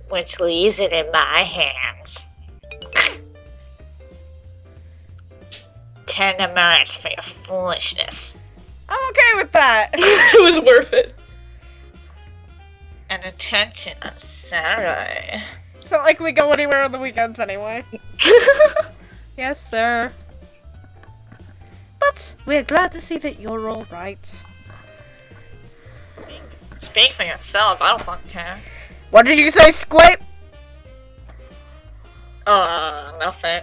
which leaves it in my hands. 10 minutes for your foolishness. I'm okay with that. It was worth it. And detention on Saturday. It's not like we go anywhere on the weekends anyway. Yes, sir. But we're glad to see that you're all right. Speak for yourself, I don't fucking care. What did you say, Squape? Nothing.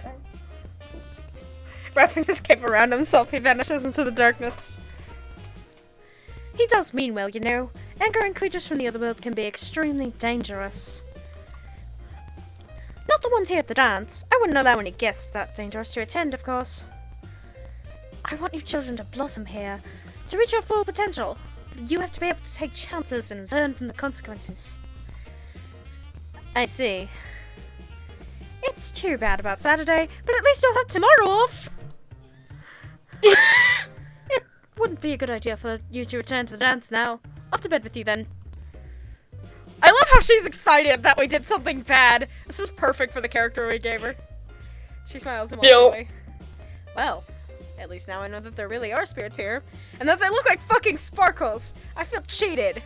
Wrapping his cape around himself, he vanishes into the darkness. He does mean well, you know. Anchoring creatures from the other world can be extremely dangerous. Not the ones here at the dance. I wouldn't allow any guests that dangerous to attend, of course. I want you children to blossom here. To reach your full potential, you have to be able to take chances and learn from the consequences. I see. It's too bad about Saturday, but at least you'll have tomorrow off. It wouldn't be a good idea for you to return to the dance now. Off to bed with you then. I love how she's excited that we did something bad. This is perfect for the character we gave her. She smiles and walks away. Well, at least now I know that there really are spirits here, and that they look like fucking sparkles. I feel cheated.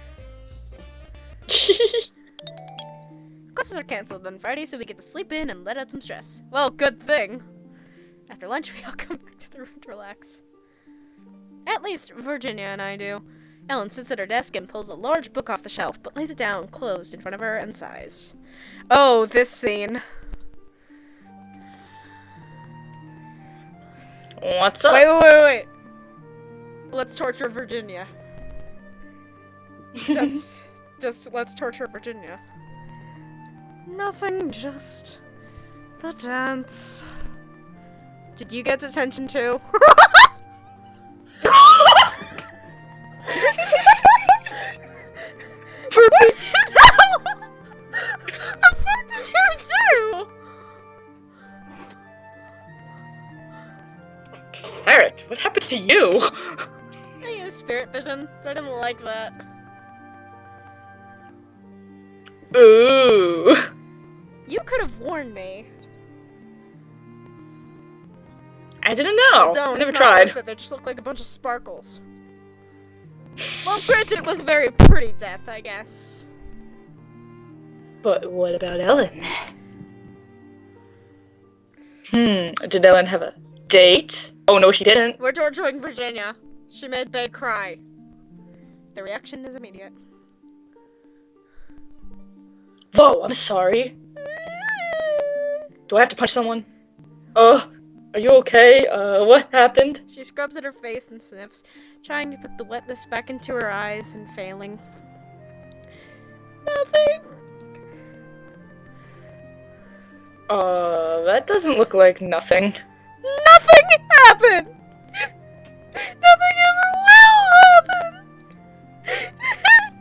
Classes are cancelled on Friday, so we get to sleep in and let out some stress. Well, good thing. After lunch, we all come back to the room to relax. At least Virginia and I do. Ellen sits at her desk and pulls a large book off the shelf, but lays it down closed in front of her and sighs. Oh, this scene. What's up? Wait. Let's torture Virginia. Just let's torture Virginia. Nothing, just the dance. Did you get detention too? The fuck did you do? Carrot, what happened to you? I used spirit vision, but I didn't like that. Ooh. You could have warned me. I didn't know. Don't, I never it's not tried. worth it. They just look like a bunch of sparkles. Well, granted, it was a very pretty death, I guess. But what about Ellen? Did Ellen have a date? Oh no, she didn't. We're torturing Virginia. She made Babe cry. The reaction is immediate. Whoa, I'm sorry. Do I have to punch someone? Are you okay? What happened? She scrubs at her face and sniffs, trying to put the wetness back into her eyes and failing. Nothing. That doesn't look like nothing. Nothing happened! Nothing ever will happen!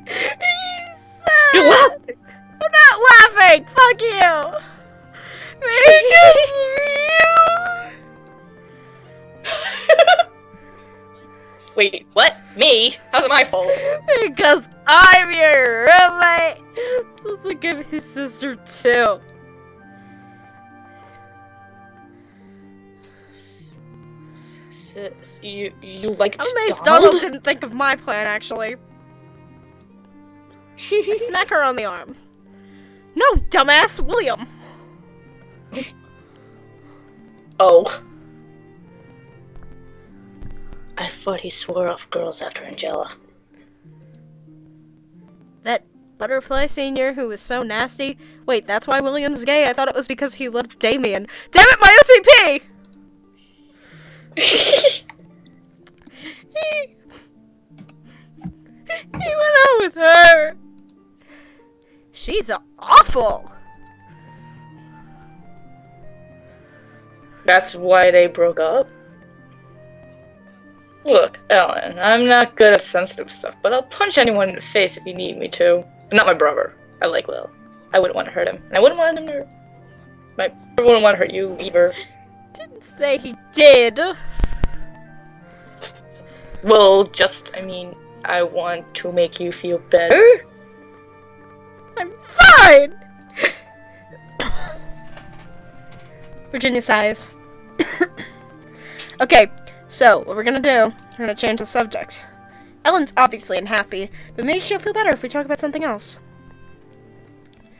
He's sad! You're laughing! I'm not laughing! Fuck you! Because of you! Wait, what? Me? How's it my fault? Because I'm your roommate! So it's like I'm his sister too. You liked I'm amazed Donald? Donald didn't think of my plan, actually. I smack her on the arm. No, dumbass! William! Oh. I thought he swore off girls after Angela. That butterfly senior who was so nasty. Wait, that's why William's gay? I thought it was because he loved Damien. Damn it, my OTP! He went out with her. She's awful. That's why they broke up? Look, Ellen, I'm not good at sensitive stuff, but I'll punch anyone in the face if you need me to. But not my brother. I like Will. I wouldn't want to hurt him. And I wouldn't want him to hurt... My brother wouldn't want to hurt you either. Didn't say he did. Well, I want to make you feel better. I'm fine. Virginia sighs. Okay, so what we're gonna do, we're gonna change the subject. Ellen's obviously unhappy, but maybe she'll feel better if we talk about something else.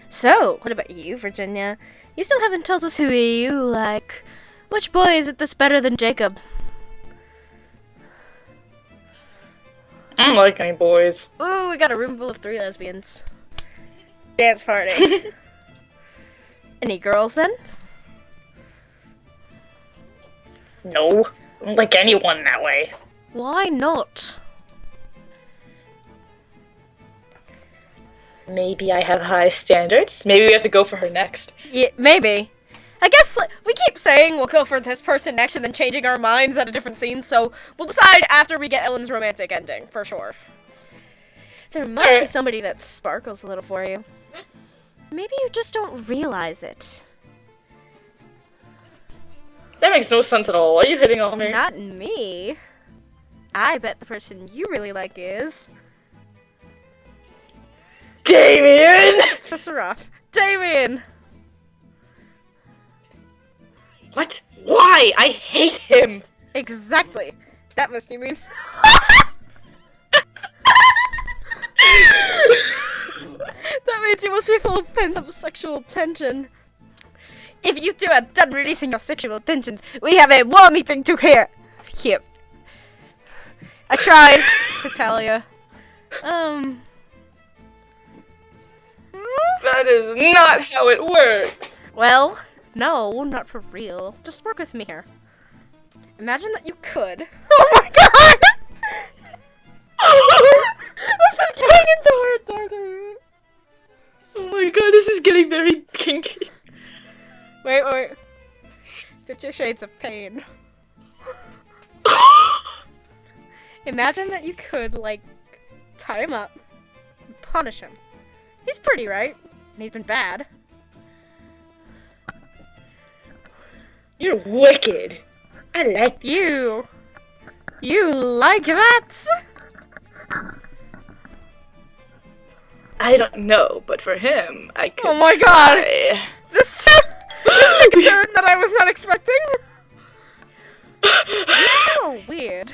So, what about you, Virginia? You still haven't told us who you like. Which boy is it that's better than Jacob? I don't like any boys. Ooh, we got a room full of 3 lesbians. Dance party. Any girls then? No. I don't like anyone that way. Why not? Maybe I have high standards. Maybe we have to go for her next. Yeah, maybe. I guess like, we keep saying we'll go for this person next and then changing our minds at a different scene, so we'll decide after we get Ellen's romantic ending, for sure. There must be somebody that sparkles a little for you. Maybe you just don't realize it. That makes no sense at all. Are you hitting on me? Not me. I bet the person you really like is... Damien! Let's piss her off. Damien! What? Why? I hate him! Exactly. That must you mean. That means you must be full of pent-up sexual tension. If you two are done releasing your sexual tensions, we have a war meeting to hear. Here. I tried to tell you. That is not how it works. Well, no, not for real. Just work with me here. Imagine that you could. Oh my god! This is getting into weird territory. Oh my god, this is getting very kinky. Wait. 50 Shades of Pain. Imagine that you could, like, tie him up and punish him. He's pretty, right? And he's been bad. You're wicked. I like You like that? I don't know, but for him, I could. Oh my god! try. This took a turn that I was not expecting. You're so weird.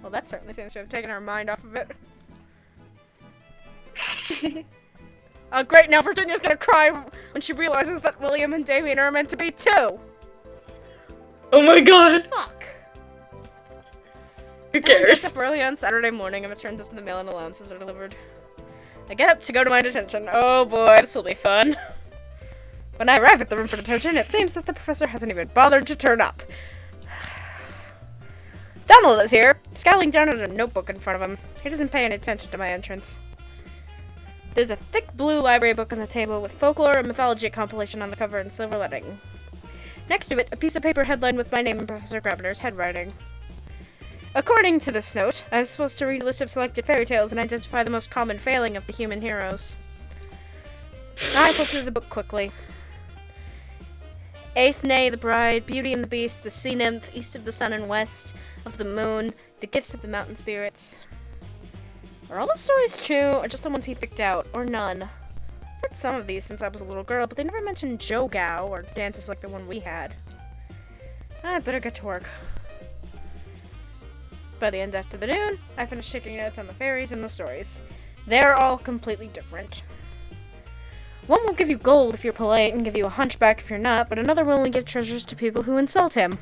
Well, that certainly seems to have taken our mind off of it. Oh, great, now Virginia's gonna cry when she realizes that William and Damien are meant to be too. Oh my god. Fuck. Who I get cares? up early on Saturday morning and it turns up to the mail and allowances are delivered. I get up to go to my detention. Oh boy, this will be fun. When I arrive at the room for detention, it seems that the professor hasn't even bothered to turn up. Donald is here, scowling down at a notebook in front of him. He doesn't pay any attention to my entrance. There's a thick blue library book on the table with folklore and mythology compilation on the cover in silver lettering. Next to it, a piece of paper headlined with my name and Professor Gravener's handwriting. According to this note, I was supposed to read a list of selected fairy tales and identify the most common failing of the human heroes. I flipped through the book quickly. Athene, the Bride, Beauty and the Beast, the Sea Nymph, East of the Sun and West of the Moon, the Gifts of the Mountain Spirits. Are all the stories true, or just the ones he picked out, or none? I've read some of these since I was a little girl, but they never mentioned Jogao, or dances like the one we had. I'd better get to work. By the end of the noon, I finished taking notes on the fairies and the stories. They're all completely different. One will give you gold if you're polite and give you a hunchback if you're not, but another will only give treasures to people who insult him.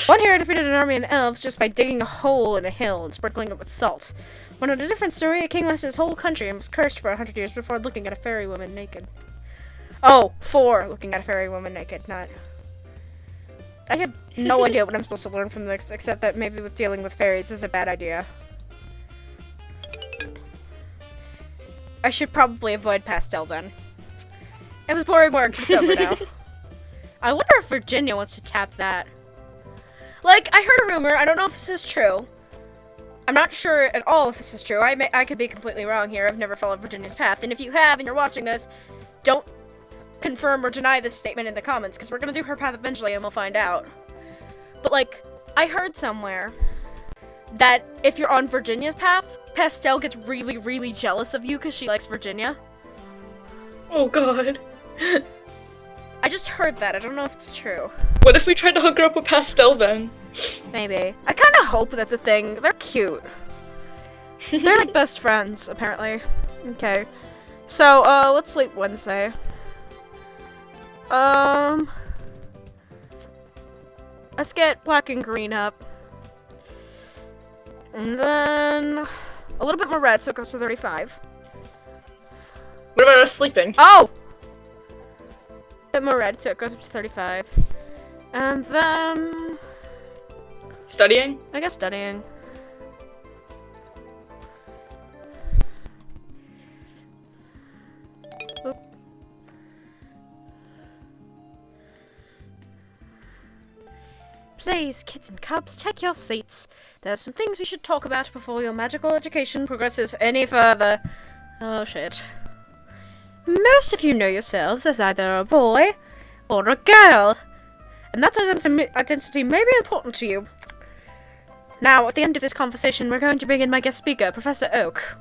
One hero defeated an army of elves just by digging a hole in a hill and sprinkling it with salt. One in a different story, a king lost his whole country and was cursed for 100 years before looking at a fairy woman naked. Oh, for looking at a fairy woman naked, not... I have no idea what I'm supposed to learn from this, except that maybe with dealing with fairies is a bad idea. I should probably avoid pastel then. It was boring work, it's over now. I wonder if Virginia wants to tap that. Like, I heard a rumor, I don't know if this is true. I'm not sure at all if this is true. I could be completely wrong here. I've never followed Virginia's path. And if you have and you're watching this, don't confirm or deny this statement in the comments, because we're gonna do her path eventually and we'll find out. But, like, I heard somewhere that if you're on Virginia's path, Pastel gets really, really jealous of you because she likes Virginia. Oh god. I just heard that. I don't know if it's true. What if we tried to hook her up with Pastel then? Maybe. I kind of hope that's a thing. They're cute. They're like best friends, apparently. Okay. So, let's sleep Wednesday. Let's get black and green up. And then a little bit more red, so it goes to 35. What about us sleeping? Oh! A bit more red, so it goes up to 35. And then Studying? I guess studying. Oop. Please, kids and cubs, take your seats. There are some things we should talk about before your magical education progresses any further. Oh shit. Most of you know yourselves as either a boy or a girl, and that identity may be important to you. Now, at the end of this conversation, we're going to bring in my guest speaker, Professor Oak.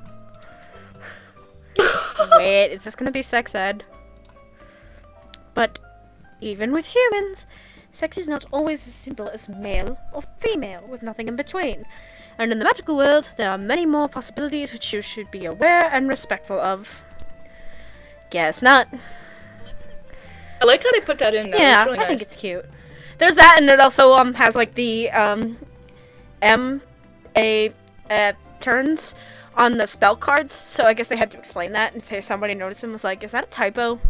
Wait, is this going to be sex ed? But even with humans, sex is not always as simple as male or female, with nothing in between. And in the magical world, there are many more possibilities which you should be aware and respectful of. Guess not. I like how they put that in. Yeah, really I nice. think it's cute. There's that, and it also has like the turns on the spell cards. So I guess they had to explain that and say somebody noticed and was like, "Is that a typo?"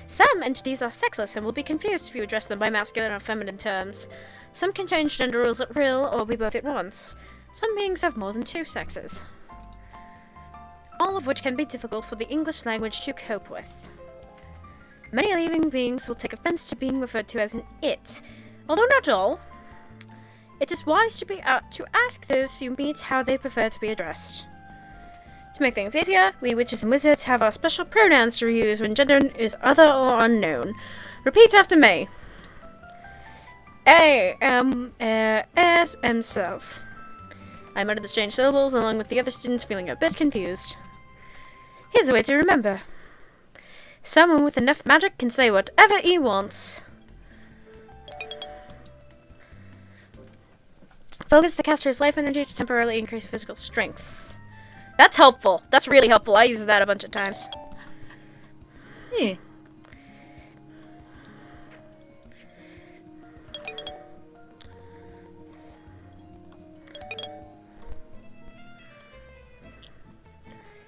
Some entities are sexless and will be confused if you address them by masculine or feminine terms. Some can change gender rules at will or be both at once. Some beings have more than 2 sexes. All of which can be difficult for the English language to cope with. Many living beings will take offense to being referred to as an it, although not all. It is wise to ask those you meet how they prefer to be addressed. To make things easier, we witches and wizards have our special pronouns to use when gender is other or unknown. Repeat after me. as himself. I muttered the strange syllables along with the other students feeling a bit confused. Here's a way to remember. Someone with enough magic can say whatever he wants. Focus the caster's life energy to temporarily increase physical strength. That's helpful. That's really helpful. I use that a bunch of times.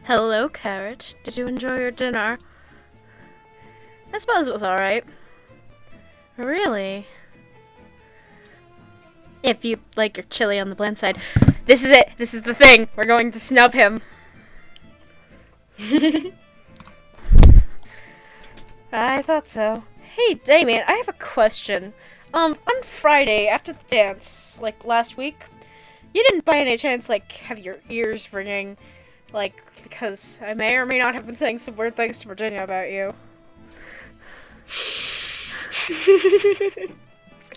Hello, Carrot. Did you enjoy your dinner? I suppose it was alright. Really? If you like your chili on the bland side. This is it. This is the thing. We're going to snub him. I thought so. Hey, Damien, I have a question. On Friday, after the dance, like, last week, you didn't by any chance, like, have your ears ringing, like, because I may or may not have been saying some weird things to Virginia about you.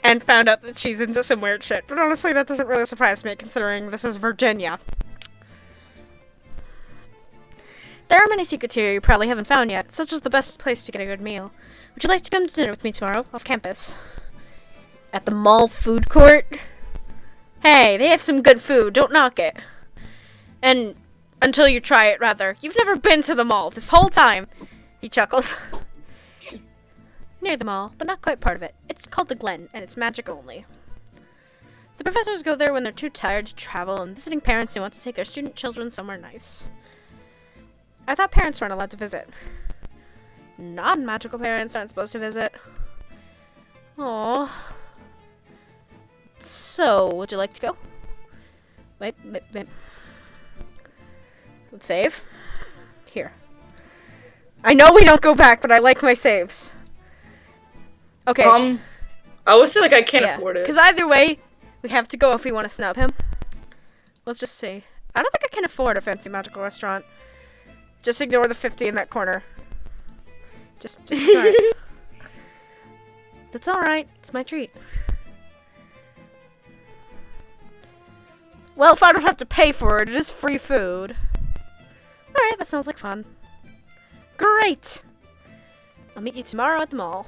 And found out that she's into some weird shit. But honestly, that doesn't really surprise me, considering this is Virginia. There are many secrets here you probably haven't found yet, such as the best place to get a good meal. Would you like to come to dinner with me tomorrow, off campus? At the mall food court? Hey, they have some good food, don't knock it. And until you try it, rather. You've never been to the mall this whole time. He chuckles. Near the mall, but not quite part of it. It's called the Glen, and it's magic only. The professors go there when they're too tired to travel, and visiting parents who want to take their student children somewhere nice. I thought parents weren't allowed to visit. Non-magical parents aren't supposed to visit. Aww. So, would you like to go? Wait. Let's save. Here. I know we don't go back, but I like my saves. Okay. I would say, like, I can't afford it. Because either way, we have to go if we want to snub him. Let's just see. I don't think I can afford a fancy magical restaurant. Just ignore the 50 in that corner. Just ignore it. That's alright. It's my treat. Well, if I don't have to pay for it, it is free food. Alright, that sounds like fun. Great! I'll meet you tomorrow at the mall.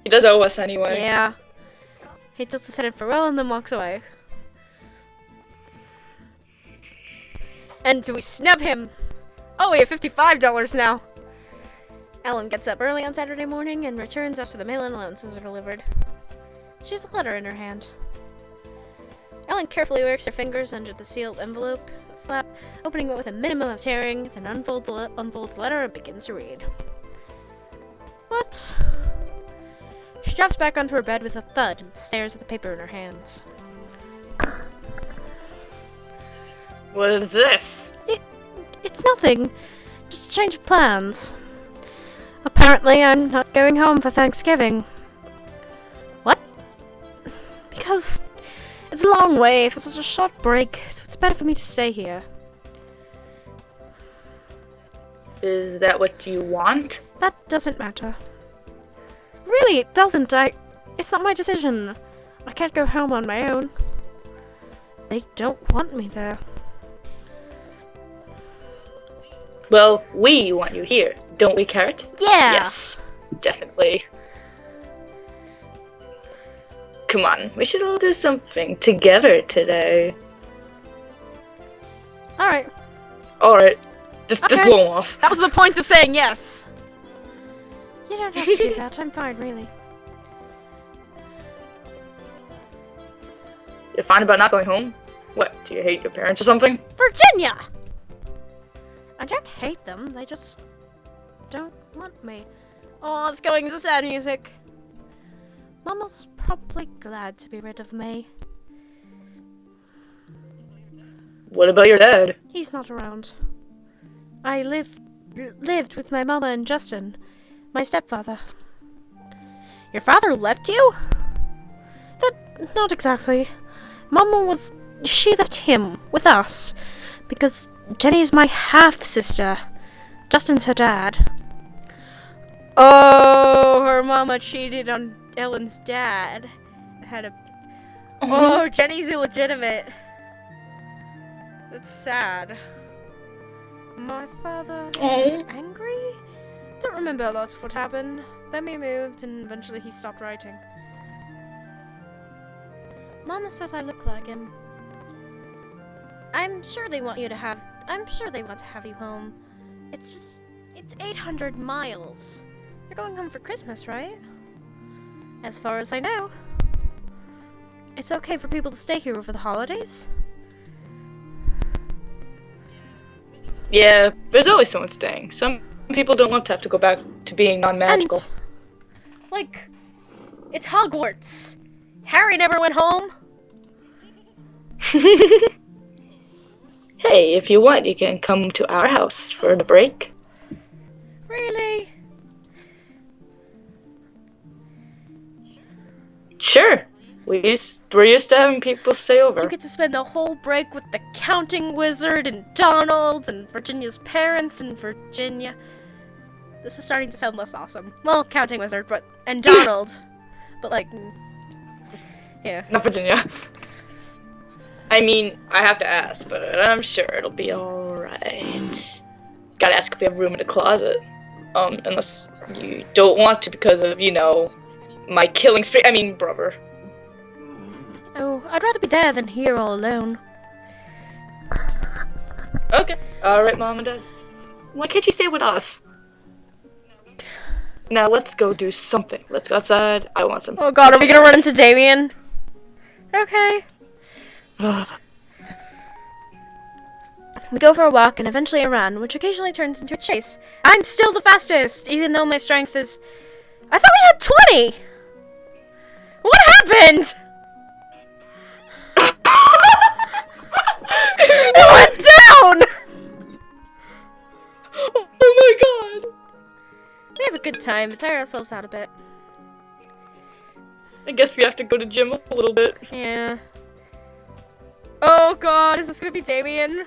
He does owe us anyway. Yeah. He does the said farewell and then walks away. And we snub him. Oh, we have $55 now. Ellen gets up early on Saturday morning and returns after the mail and allowances are delivered. She has a letter in her hand. Ellen carefully works her fingers under the sealed envelope flap, opening it with a minimum of tearing, then unfolds the letter and begins to read. What? She drops back onto her bed with a thud and stares at the paper in her hands. What is this? It's nothing. Just a change of plans. Apparently, I'm not going home for Thanksgiving. What? Because it's a long way for such a short break, so it's better for me to stay here. Is that what you want? That doesn't matter. Really, it doesn't. It's not my decision. I can't go home on my own. They don't want me there. Well, we want you here, don't we, Carrot? Yeah! Yes, definitely. Come on, we should all do something together today. Alright. Alright, just Okay. blow 'em off. That was the point of saying yes! You don't have to do that. I'm fine, really. You're fine about not going home? What, do you hate your parents or something? Virginia! I don't hate them. They just don't want me. Oh, it's going into sad music. Mama's probably glad to be rid of me. What about your dad? He's not around. I lived with my mama and Justin, my stepfather. Your father left you? Not exactly. She left him with us because Jenny's my half-sister. Justin's her dad. Oh, her mama cheated on Ellen's dad. Oh, Jenny's illegitimate. That's sad. My father was angry? Don't remember a lot of what happened. Then we moved and eventually he stopped writing. Mama says I look like him. I'm sure they want to have you home. It's 800 miles. You're going home for Christmas, right? As far as I know. It's okay for people to stay here over the holidays? Yeah, there's always someone staying. Some people don't want to have to go back to being non-magical. And, it's Hogwarts. Harry never went home. Hey, if you want, you can come to our house for the break. Really? Sure. We're used to having people stay over. You get to spend the whole break with the counting wizard and Donald and Virginia's parents and Virginia. This is starting to sound less awesome. Well, counting wizard, and Donald. But yeah. Not Virginia. I mean, I have to ask, but I'm sure it'll be alright. Gotta ask if we have room in the closet. Unless you don't want to because of, my killing spree. I mean, brother. Oh, I'd rather be there than here all alone. Okay. Alright, Mom and Dad. Why can't you stay with us? Now let's go do something. Let's go outside. I want some. Oh god, are we gonna run into Damien? Okay. We go for a walk and eventually a run, which occasionally turns into a chase. I'm still the fastest, even though my strength is... I thought we had 20! What happened? It went down! Oh my god! We have a good time, but tire ourselves out a bit. I guess we have to go to gym a little bit. Yeah. Oh god, is this gonna be Damien?